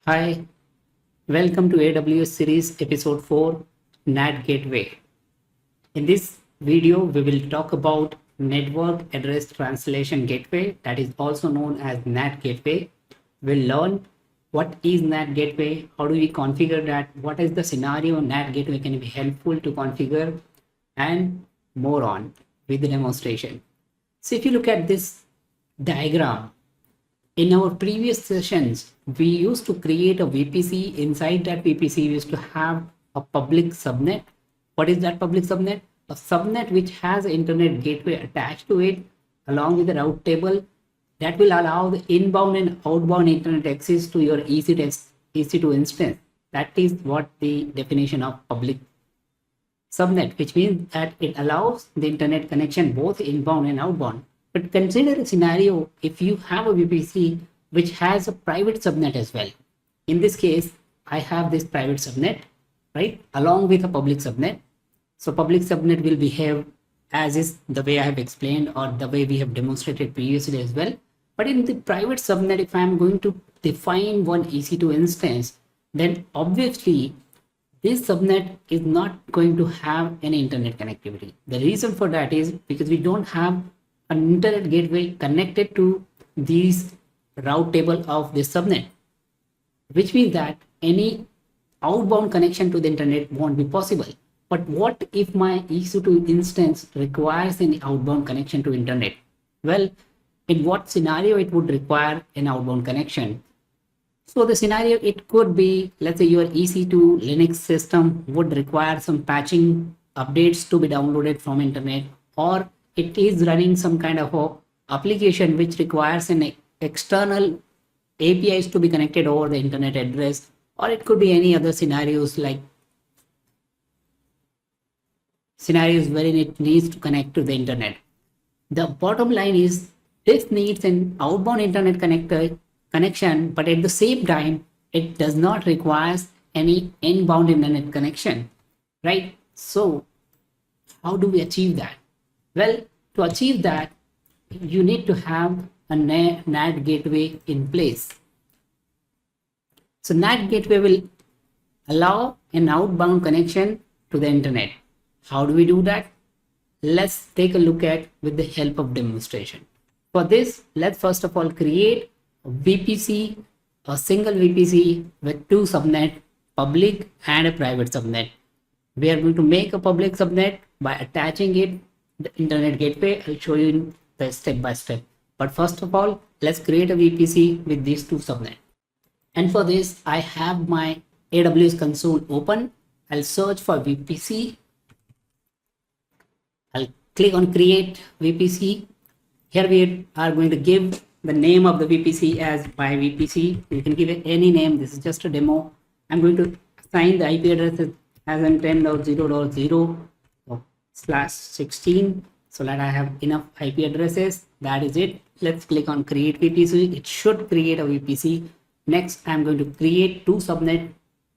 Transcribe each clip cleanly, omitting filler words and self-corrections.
Hi, welcome to AWS series episode 4 NAT Gateway. In this video, we will talk about Network Address Translation Gateway, that is also known as NAT Gateway. We'll learn what is NAT Gateway, how do we configure that, what is the scenario NAT Gateway can be helpful to configure, and more on with the demonstration. So if you look at this diagram, in our previous sessions, we used to create a VPC. Inside that VPC, we used to have a public subnet. What is that public subnet? A subnet which has an internet gateway attached to it along with the route table that will allow the inbound and outbound internet access to your EC2 instance. That is what the definition of public subnet, which means that it allows the internet connection both inbound and outbound. But consider a scenario if you have a VPC which has a private subnet as well. In this case, I have this private subnet, right, along with a public subnet. So public subnet will behave as is the way I have explained or the way we have demonstrated previously as well. But in the private subnet, if I am going to define one EC2 instance, then obviously this subnet is not going to have any internet connectivity. The reason for that is because we don't have an internet gateway connected to these route table of this subnet, which means that any outbound connection to the internet won't be possible. But what if my EC2 instance requires an outbound connection to internet? Well, in what scenario it would require an outbound connection? So the scenario, it could be, let's say your EC2 Linux system would require some patching updates to be downloaded from internet, or it is running some kind of a application which requires an external APIs to be connected over the internet address, or it could be any other scenarios like scenarios wherein it needs to connect to the internet. The bottom line is this needs an outbound internet connection, but at the same time, it does not require any inbound internet connection, right? So how do we achieve that? Well, to achieve that, you need to have a NAT gateway in place. So NAT gateway will allow an outbound connection to the internet. How do we do that? Let's take a look at with the help of demonstration. For this, let's first of all create a VPC, a single VPC with two subnets, public and a private subnet. We are going to make a public subnet by attaching it the internet gateway. I'll show you the step by step. But first of all, let's create a VPC with these two subnets. And for this, I have my AWS console open. I'll search for VPC. I'll click on create VPC. Here we are going to give the name of the VPC as my VPC. You can give it any name. This is just a demo. I'm going to assign the IP address as in 10.0.0/16 so that I have enough IP addresses. That is it. Let's click on create VPC. It should create a VPC. Next, I'm going to create two subnets.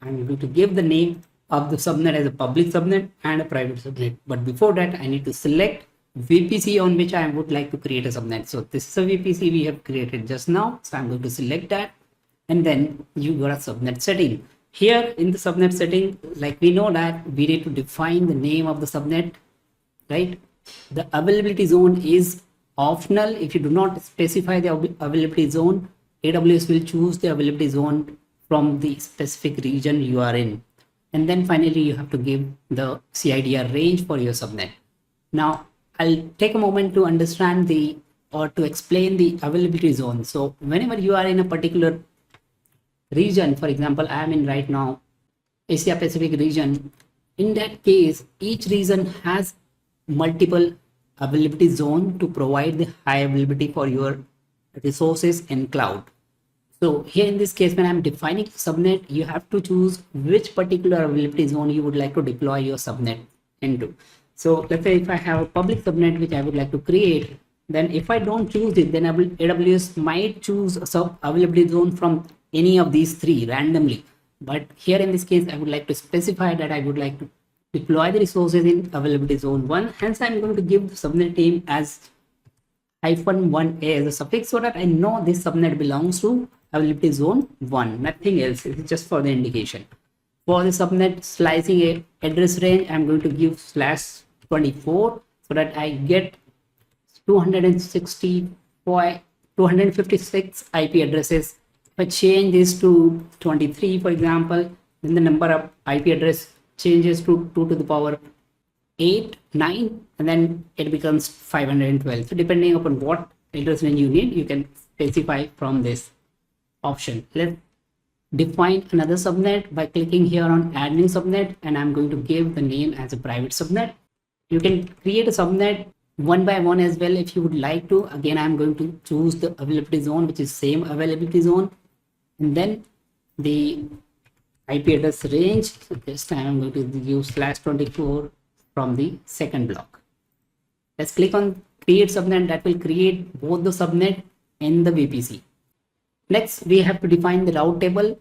I'm going to give the name of the subnet as a public subnet and a private subnet. But before that, I need to select VPC on which I would like to create a subnet. So this is a VPC we have created just now. So I'm going to select that, and then you got a subnet setting. Here in the subnet setting, like we know that we need to define the name of the subnet, right? The availability zone is optional. If you do not specify the availability zone, AWS will choose the availability zone from the specific region you are in. And then finally, you have to give the CIDR range for your subnet. Now, I'll take a moment to understand or to explain the availability zone. So whenever you are in a particular region, for example, I am in right now Asia Pacific region. In that case, each region has multiple availability zone to provide the high availability for your resources in cloud. So here in this case, when I'm defining subnet, you have to choose which particular availability zone you would like to deploy your subnet into. So let's say if I have a public subnet which I would like to create, then if I don't choose it, then AWS might choose a availability zone from any of these three randomly. But here in this case, I would like to specify that I would like to deploy the resources in availability zone 1. Hence, I'm going to give the subnet name as -1A as a suffix so that I know this subnet belongs to availability zone 1, nothing else. It's just for the indication. For the subnet slicing address range, I'm going to give /24 so that I get 256 IP addresses. If I change this to 23, for example, then the number of IP address changes to 2 to the power 8, 9, and then it becomes 512. So depending upon what address range you need, you can specify from this option. Let's define another subnet by clicking here on add new subnet, and I'm going to give the name as a private subnet. You can create a subnet one by one as well if you would like to. Again, I'm going to choose the availability zone, which is same availability zone, and then the IP address range. So this time I'm going to use /24 from the second block. Let's click on create subnet. That will create both the subnet and the VPC. Next, we have to define the route table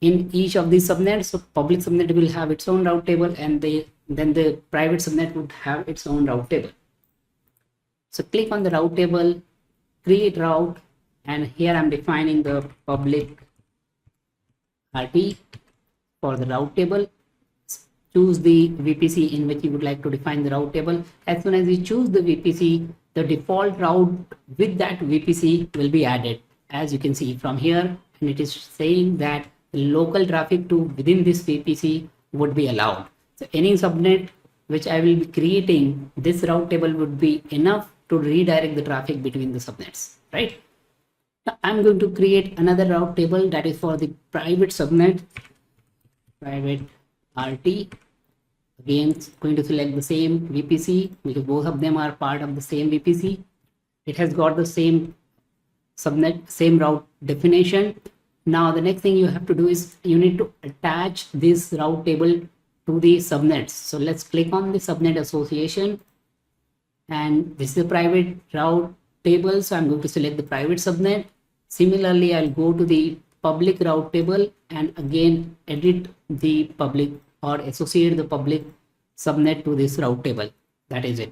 in each of these subnets. So public subnet will have its own route table, and then the private subnet would have its own route table. So click on the route table, create route, and here I'm defining the public RT for the route table. Choose the VPC in which you would like to define the route table. As soon as you choose the VPC, the default route with that VPC will be added. As you can see from here, and it is saying that local traffic to within this VPC would be allowed. So any subnet which I will be creating, this route table would be enough to redirect the traffic between the subnets, right? Now I'm going to create another route table that is for the private subnet, private RT. Again, going to select the same VPC because both of them are part of the same VPC. It has got the same subnet, same route definition. Now the next thing you have to do is you need to attach this route table to the subnets. So let's click on the subnet association, and this is the private route table. So I'm going to select the private subnet. Similarly, I'll go to the public route table and again edit the public or associate the public subnet to this route table. That is it.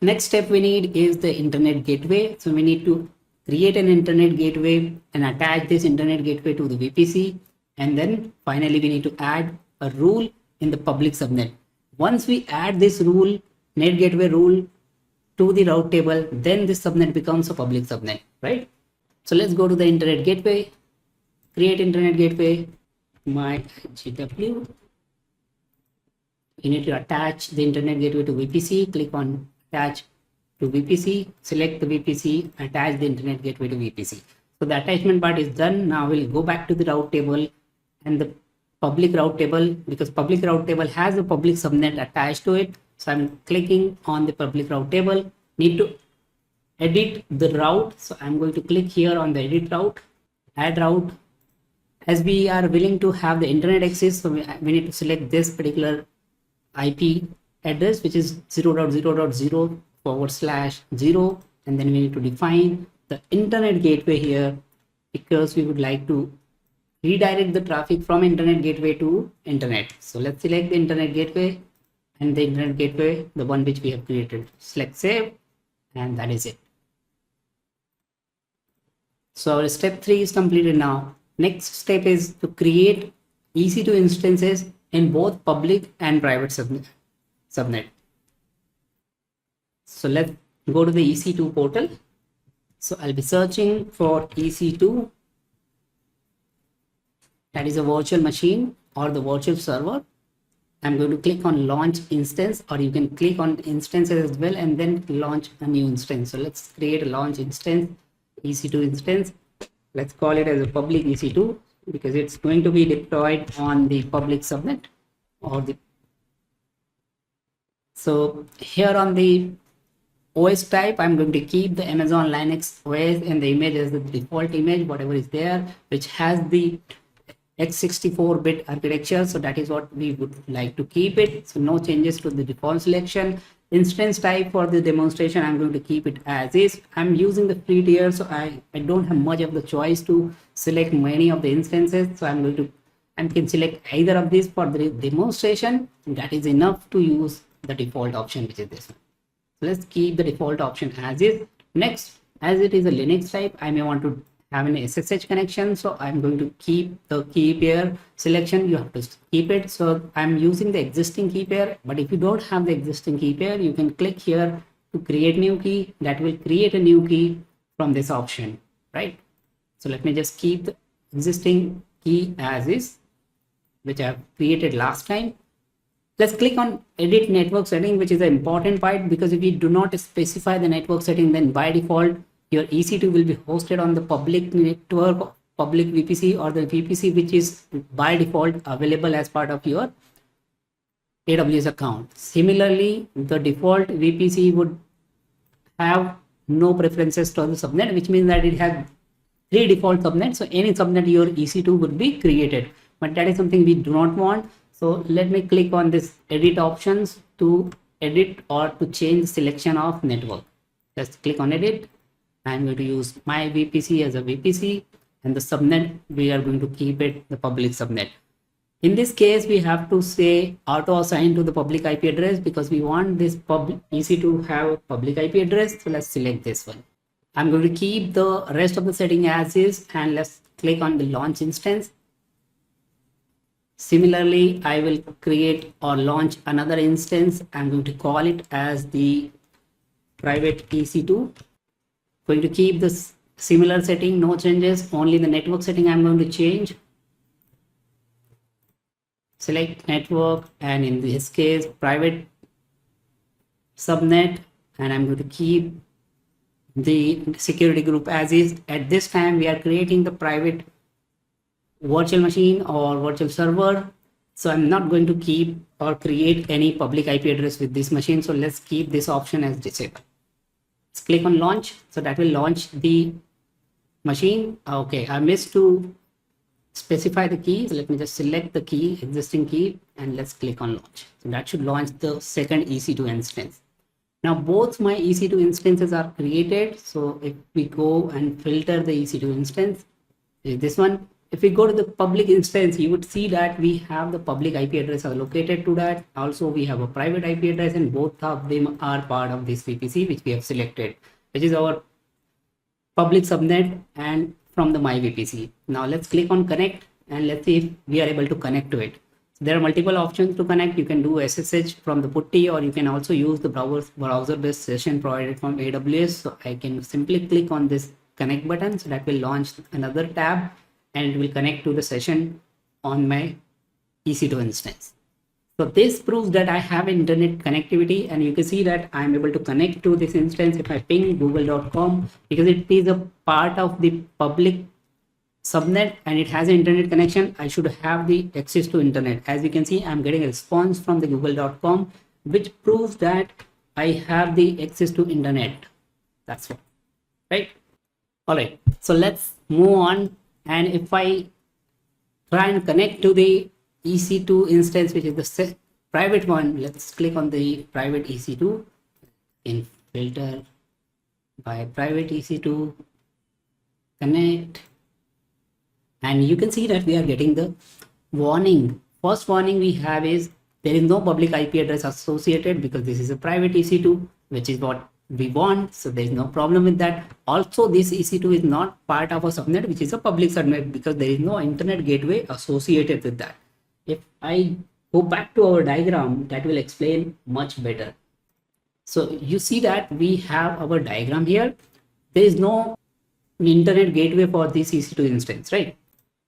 Next step we need is the internet gateway. So we need to create an internet gateway and attach this internet gateway to the VPC, and then finally we need to add a rule in the public subnet. Once we add this rule, NAT gateway rule, to the route table, then this subnet becomes a public subnet, right? So let's go to the internet gateway, create internet gateway, my GW. You need to attach the internet gateway to VPC, click on attach to VPC, select the VPC, attach the internet gateway to VPC. So the attachment part is done. Now we'll go back to the route table and the public route table, because public route table has a public subnet attached to it. So I'm clicking on the public route table, need to edit the route. So I'm going to click here on the edit route, add route. As we are willing to have the internet access, so we need to select this particular IP address, which is 0.0.0/0, and then we need to define the internet gateway here because we would like to redirect the traffic from internet gateway to internet. So let's select the internet gateway, and the internet gateway, the one which we have created, select save, and that is it. So our step 3 is completed now. Next step is to create EC2 instances in both public and private subnet. So let's go to the EC2 portal. So I'll be searching for EC2, that is a virtual machine or the virtual server. I'm going to click on launch instance, or you can click on instances as well and then launch a new instance. So let's create a launch instance, EC2 instance. Let's call it as a public EC2 because it's going to be deployed on the public subnet or the. So here on the OS type, I'm going to keep the Amazon Linux OS and the image as the default image, whatever is there, which has the x64-bit architecture. So that is what we would like to keep it. So no changes to the default selection. Instance type for the demonstration, I'm going to keep it as is. I'm using the free tier, so I don't have much of the choice to select many of the instances. So I'm going to, and can select either of these for the demonstration. That is enough to use the default option, which is this one. So let's keep the default option as is. Next, as it is a Linux type, I may want to have an SSH connection, so I'm going to keep the key pair selection. You have to keep it. So I'm using the existing key pair, but if you don't have the existing key pair, you can click here to create new key. That will create a new key from this option, right? So let me just keep the existing key as is, which I have created last time. Let's click on edit network setting, which is the important part, because if you do not specify the network setting, then by default your EC2 will be hosted on the public network, public VPC, or the VPC which is by default available as part of your AWS account. Similarly, the default VPC would have no preferences to the subnet, which means that it has 3 default subnets. So any subnet your EC2 would be created, but that is something we do not want. So let me click on this edit options to edit or to change selection of network. Just click on edit. I'm going to use my VPC as a VPC, and the subnet we are going to keep it the public subnet. In this case, we have to say auto assign to the public IP address because we want this public EC to have a public IP address. So let's select this one. I'm going to keep the rest of the setting as is, and let's click on the launch instance. Similarly, I will create or launch another instance. I'm going to call it as the private EC2. Going to keep this similar setting, no changes, only the network setting I'm going to change. Select network, and in this case, private subnet, and I'm going to keep the security group as is. At this time, we are creating the private virtual machine or virtual server, so I'm not going to keep or create any public IP address with this machine. So let's keep this option as disabled. Let's click on launch, so that will launch the machine. Okay, I missed to specify the key, so let me just select the key, existing key, and let's click on launch. So that should launch the second EC2 instance. Now both my EC2 instances are created. So if we go and filter the EC2 instance, this one, if we go to the public instance, you would see that we have the public IP address allocated to that. Also, we have a private IP address, and both of them are part of this VPC, which we have selected, which is our public subnet and from the my VPC. Now let's click on connect, and let's see if we are able to connect to it. So there are multiple options to connect. You can do SSH from the putty, or you can also use the browser-based session provided from AWS. So I can simply click on this connect button, so that will launch another tab, and it will connect to the session on my EC2 instance. So this proves that I have internet connectivity, and you can see that I'm able to connect to this instance if I ping google.com, because it is a part of the public subnet and it has an internet connection. I should have the access to internet. As you can see, I'm getting a response from the google.com, which proves that I have the access to internet. That's what, right? All right, so let's move on. And if I try and connect to the EC2 instance, which is the private one, let's click on the private EC2 in filter by private EC2, connect, and you can see that we are getting the warning. First warning we have is there is no public IP address associated because this is a private EC2, which is what we want, so there is no problem with that. Also, this EC2 is not part of a subnet, which is a public subnet, because there is no internet gateway associated with that. If I go back to our diagram, that will explain much better. So you see that we have our diagram here. There is no internet gateway for this EC2 instance, right?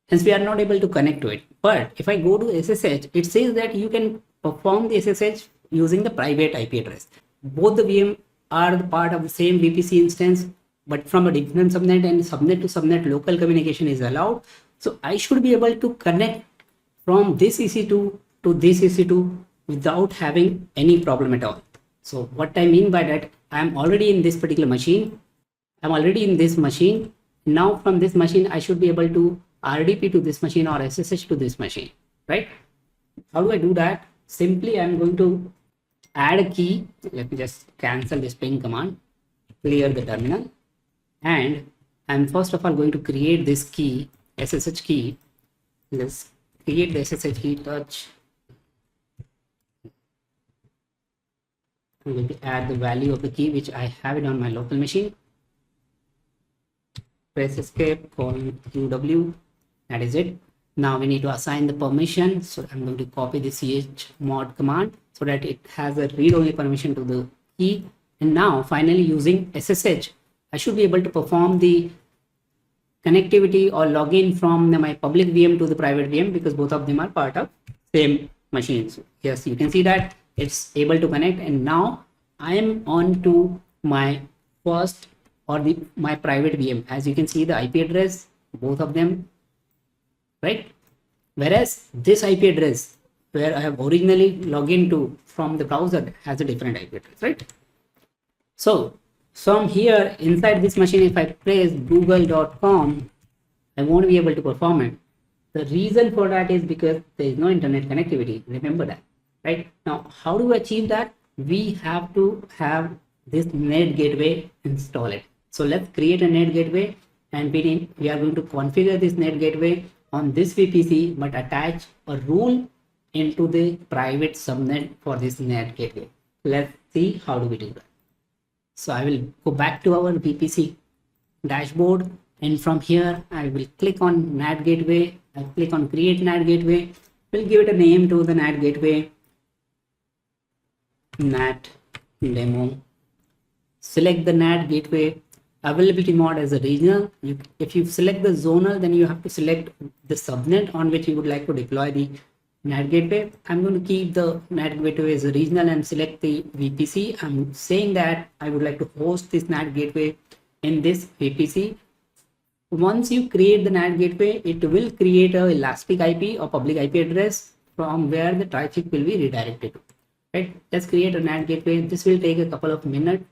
Hence we are not able to connect to it. But if I go to SSH, it says that you can perform the SSH using the private IP address. Both the VM are the part of the same VPC instance, but from a different subnet, and subnet to subnet local communication is allowed. So I should be able to connect from this EC2 to this EC2 without having any problem at all. So what I mean by that, I'm already in this particular machine. I'm already in this machine. Now from this machine, I should be able to RDP to this machine or SSH to this machine, right? How do I do that? Simply, I'm going to add a key. Let me just cancel this ping command, clear the terminal, and I'm first of all going to create this key, SSH key. Let's create the SSH key touch. I'm going to add the value of the key which I have it on my local machine. press escape, colon UW, that is it. Now we need to assign the permission. So I'm going to copy the chmod command so that it has a read-only permission to the key. And now finally using SSH, I should be able to perform the connectivity or login from my public VM to the private VM because both of them are part of same machines. Yes, you can see that it's able to connect, and now I am on to my first or my private VM. As you can see the IP address, both of them, right? Whereas this IP address where I have originally logged into from the browser has a different IP address, right? So from here inside this machine, if I press google.com, I won't be able to perform it. The reason for that is because there is no internet connectivity. Remember that, right? Now, how do we achieve that? We have to have this NAT gateway installed. So let's create a NAT gateway, and we are going to configure this NAT gateway on this VPC, but attach a rule into the private subnet for this NAT gateway. Let's see how do we do that. So I will go back to our VPC dashboard, and from here I will click on NAT gateway. I click on create NAT gateway. We'll give it a name to the NAT gateway, NAT demo. Select the NAT gateway availability mode as a regional. If you select the zonal, then you have to select the subnet on which you would like to deploy the NAT gateway. I'm going to keep the NAT gateway as a regional and select the VPC. I'm saying that I would like to host this NAT gateway in this VPC. Once you create the NAT gateway, it will create a elastic IP or public IP address from where the traffic will be redirected to. Right? Let's create a NAT gateway. This will take a couple of minutes.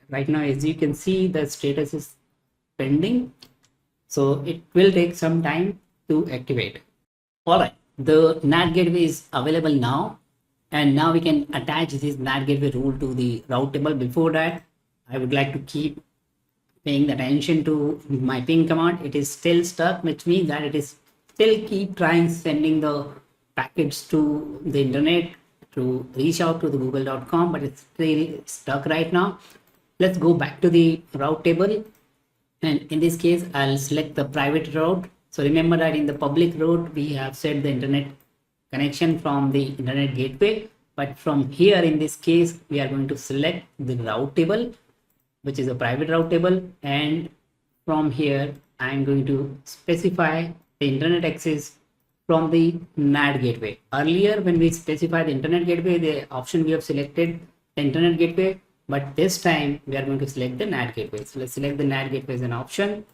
Right now, as you can see, the status is pending. So it will take some time to activate. All right. The NAT gateway is available now, and now we can attach this NAT gateway rule to the route table. Before that, I would like to keep paying attention to my ping command. It is still stuck, which means that it is still keep trying sending the packets to the internet to reach out to the google.com, but it's really stuck right now. Let's go back to the route table, and in this case I'll select the private route. So remember that in the public route, we have set the internet connection from the internet gateway. But from here, in this case, we are going to select the route table, which is a private route table. And from here, I'm going to specify the internet access from the NAT gateway. Earlier, when we specify the internet gateway, the option we have selected the internet gateway. But this time, we are going to select the NAT gateway. So let's select the NAT gateway as an option,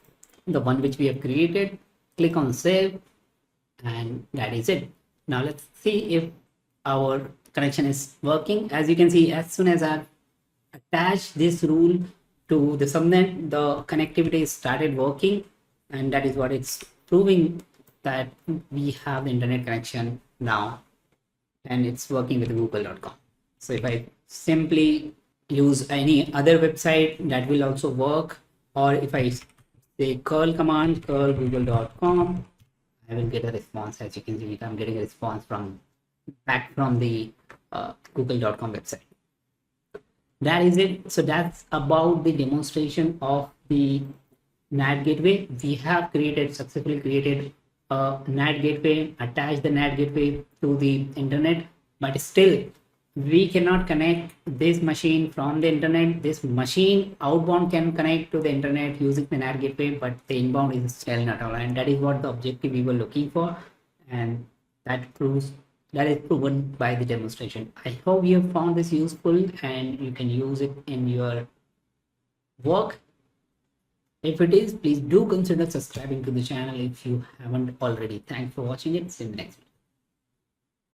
the one which we have created. Click on save, and that is it. Now let's see if our connection is working. As you can see, as soon as I attach this rule to the subnet, the connectivity started working, and that is what it's proving, that we have the internet connection now, and it's working with google.com. So if I simply use any other website, that will also work, or if I say curl command, curl google.com, I will get a response. As you can see, I'm getting a response back from the google.com website. That is it. So that's about the demonstration of the NAT gateway. We have successfully created a NAT gateway, attached the NAT gateway to the internet, but still we cannot connect this machine from the internet. This machine outbound can connect to the internet using the NAT gateway, but the inbound is still not allowed. And that is what the objective we were looking for, and that is proven by the demonstration. I hope you have found this useful and you can use it in your work. If it is, please do consider subscribing to the channel if you haven't already. Thanks for watching it. See you in the next video.